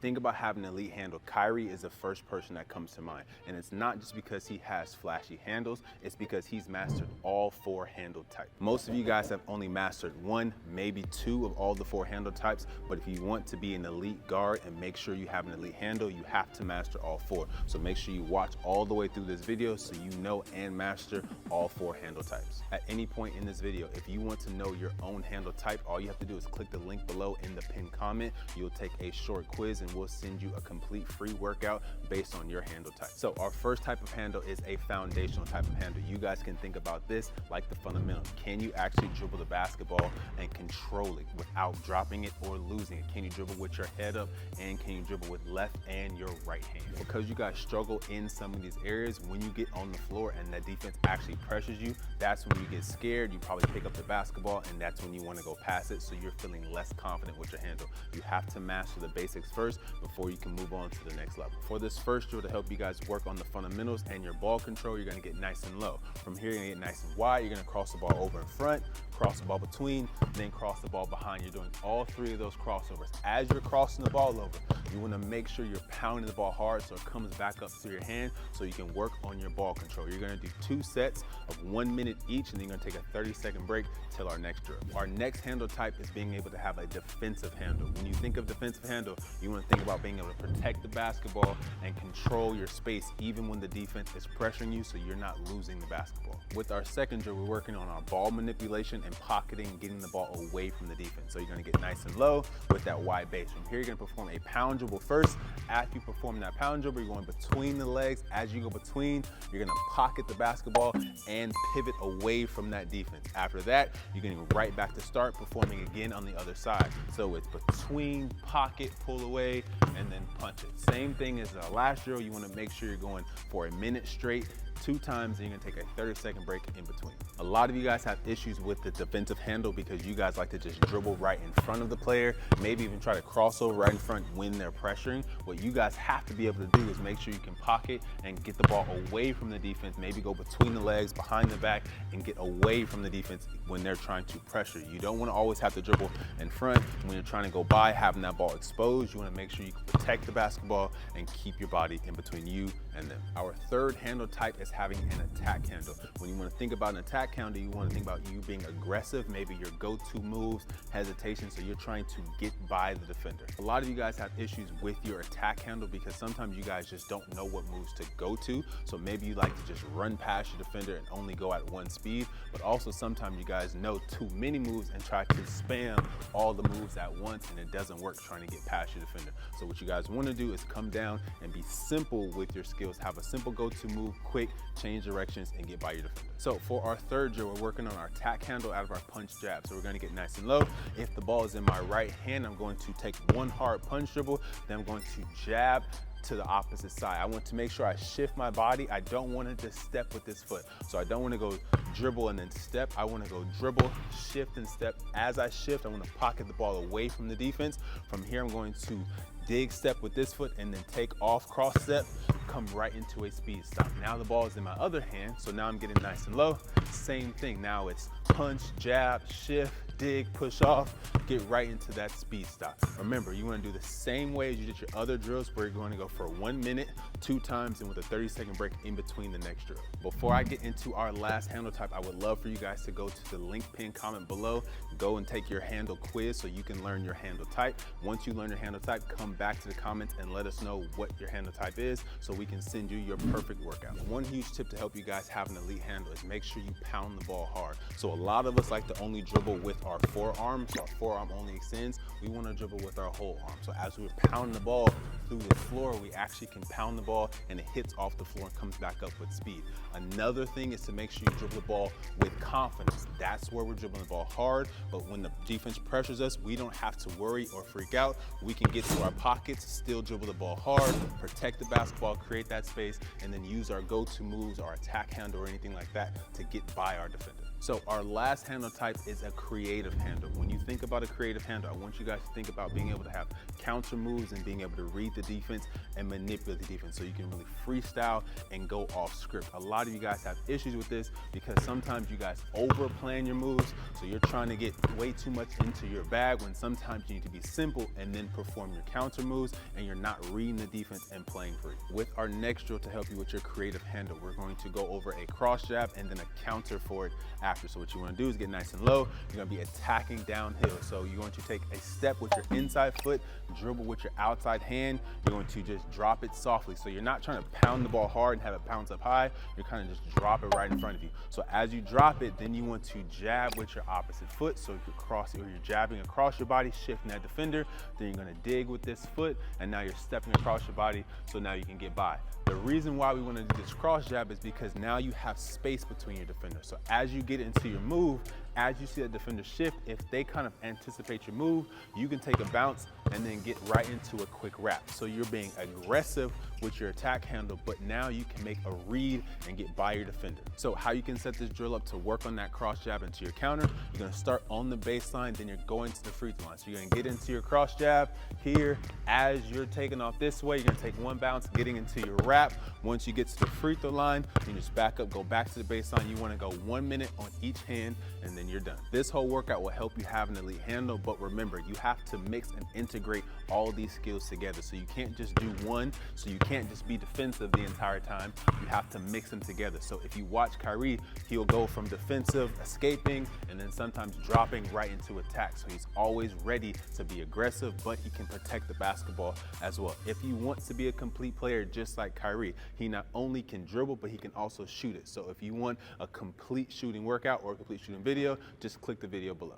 think about having an elite handle, Kyrie is the first person that comes to mind. And it's not just because he has flashy handles, it's because he's mastered all 4 handle types. Most of you guys have only mastered 1, maybe 2 of all the 4 handle types, but if you want to be an elite guard and make sure you have an elite handle, you have to master all 4. So make sure you watch all the way through this video so you know and master all 4 handle types. At any point in this video, if you want to know your own handle type, all you have to do is click the link below in the pinned comment. You'll take a short quiz and we'll send you a complete free workout based on your handle type. So our first type of handle is a foundational type of handle. You guys can think about this like the fundamentals. Can you actually dribble the basketball and control it without dropping it or losing it? Can you dribble with your head up, and can you dribble with left and your right hand? Because you guys struggle in some of these areas, when you get on the floor and that defense actually pressures you, that's when you get scared. You probably pick up the basketball and that's when you want to go pass it, so you're feeling less confident with your handle. You have to master the basics first before you can move on to the next level. For this first drill to help you guys work on the fundamentals and your ball control, you're going to get nice and low. From here, you're going to get nice and wide. You're going to cross the ball over in front, cross the ball between, then cross the ball behind. You're doing all 3 of those crossovers. As you're crossing the ball over, you want to make sure you're pounding the ball hard so it comes back up to your hand so you can work on your ball control. You're going to do 2 sets of 1 minute each, and then you're going to take a 30-second break till our next drill. Our next handle type is being able to have a defensive handle. When you think of defensive handle, you want to think about being able to protect the basketball and control your space even when the defense is pressuring you, so you're not losing the basketball. With our second drill, we're working on our ball manipulation and pocketing and getting the ball away from the defense. So you're going to get nice and low with that wide base. From here, you're going to perform a pound dribble first. After you perform that pound dribble, you're going between the legs. As you go between, you're going to pocket the basketball and pivot away from that defense. After that, you're getting right back to start performing again on the other side. So it's between, pocket, pull away, and then punch it. Same thing as the last drill. You want to make sure you're going for a minute straight, 2 times, and you're gonna take a 30-second break in between. A lot of you guys have issues with the defensive handle because you guys like to just dribble right in front of the player, maybe even try to cross over right in front when they're pressuring. What you guys have to be able to do is make sure you can pocket and get the ball away from the defense, maybe go between the legs, behind the back, and get away from the defense when they're trying to pressure you. You don't want to always have to dribble in front when you're trying to go by, having that ball exposed. You want to make sure you can protect the basketball and keep your body in between you and them. Our third handle type is having an attack handle. When you want to think about an attack handle, you want to think about you being aggressive, maybe your go-to moves, hesitation, so you're trying to get by the defender. A lot of you guys have issues with your attack handle because sometimes you guys just don't know what moves to go to. So maybe you like to just run past your defender and only go at 1 speed, but also sometimes you guys know too many moves and try to spam all the moves at once, and it doesn't work trying to get past your defender. So what you guys want to do is come down and be simple with your skills. Have a simple go-to move, quick, change directions, and get by your defender. So for our third drill, we're working on our attack handle out of our punch jab. So we're going to get nice and low. If the ball is in my right hand, I'm going to take 1 hard punch dribble, then I'm going to jab to the opposite side. I want to make sure I shift my body. I don't want to just step with this foot. So I don't want to go dribble and then step. I want to go dribble, shift, and step. As I shift, I want to pocket the ball away from the defense. From here, I'm going to dig step with this foot and then take off cross step, come right into a speed stop. Now the ball is in my other hand, so now I'm getting nice and low. Same thing, now it's punch, jab, shift, dig, push off, get right into that speed stop. Remember, you want to do the same way as you did your other drills, where you're going to go for 1 minute, 2 times, and with a 30-second break in between the next drill. Before I get into our last handle type, I would love for you guys to go to the link pinned comment below, go and take your handle quiz so you can learn your handle type. Once you learn your handle type, come back to the comments and let us know what your handle type is so we can send you your perfect workout. One huge tip to help you guys have an elite handle is make sure you pound the ball hard. So a lot of us like to only dribble with our forearm, so our forearm only extends. We want to dribble with our whole arm. So as we're pounding the ball through the floor, we actually can pound the ball and it hits off the floor and comes back up with speed. Another thing is to make sure you dribble the ball with confidence. That's where we're dribbling the ball hard, but when the defense pressures us, we don't have to worry or freak out. We can get to our pockets, still dribble the ball hard, protect the basketball, create that space, and then use our go-to moves, our attack handle or anything like that to get by our defender. So our last handle type is a creative handle. When you think about a creative handle, I want you guys to think about being able to have counter moves and being able to read the defense and manipulate the defense so you can really freestyle and go off script. A lot of you guys have issues with this because sometimes you guys over plan your moves, so you're trying to get way too much into your bag when sometimes you need to be simple and then perform your counter moves and you're not reading the defense and playing free. With our next drill to help you with your creative handle, we're going to go over a cross jab and then a counter for it after. So what you want to do is get nice and low. You're going to be attacking downhill. So you're going to take a step with your inside foot, dribble with your outside hand. You're going to just drop it softly. So you're not trying to pound the ball hard and have it bounce up high. You're kind of just drop it right in front of you. So as you drop it, then you want to jab with your opposite foot. So you could cross it, or you're jabbing across your body, shifting that defender. Then you're going to dig with this foot, and now you're stepping across your body, so now you can get by. The reason why we want to do this cross jab is because now you have space between your defenders. So as you get into your move, as you see that defender shift, if they kind of anticipate your move, you can take a bounce and then get right into a quick wrap. So you're being aggressive with your attack handle, but now you can make a read and get by your defender. So how you can set this drill up to work on that cross jab into your counter, you're gonna start on the baseline, then you're going to the free throw line. So you're gonna get into your cross jab here. As you're taking off this way, you're gonna take one bounce, getting into your wrap. Once you get to the free throw line, you just back up, go back to the baseline. You wanna go 1 minute on each hand, and then you're done. This whole workout will help you have an elite handle, but remember, you have to mix and integrate all these skills together. So you can't just do one, so you can't just be defensive the entire time. You have to mix them together. So if you watch Kyrie, he'll go from defensive, escaping, and then sometimes dropping right into attack. So he's always ready to be aggressive, but he can protect the basketball as well. If he wants to be a complete player just like Kyrie, he not only can dribble, but he can also shoot it. So if you want a complete shooting workout or a complete shooting video, just click the video below.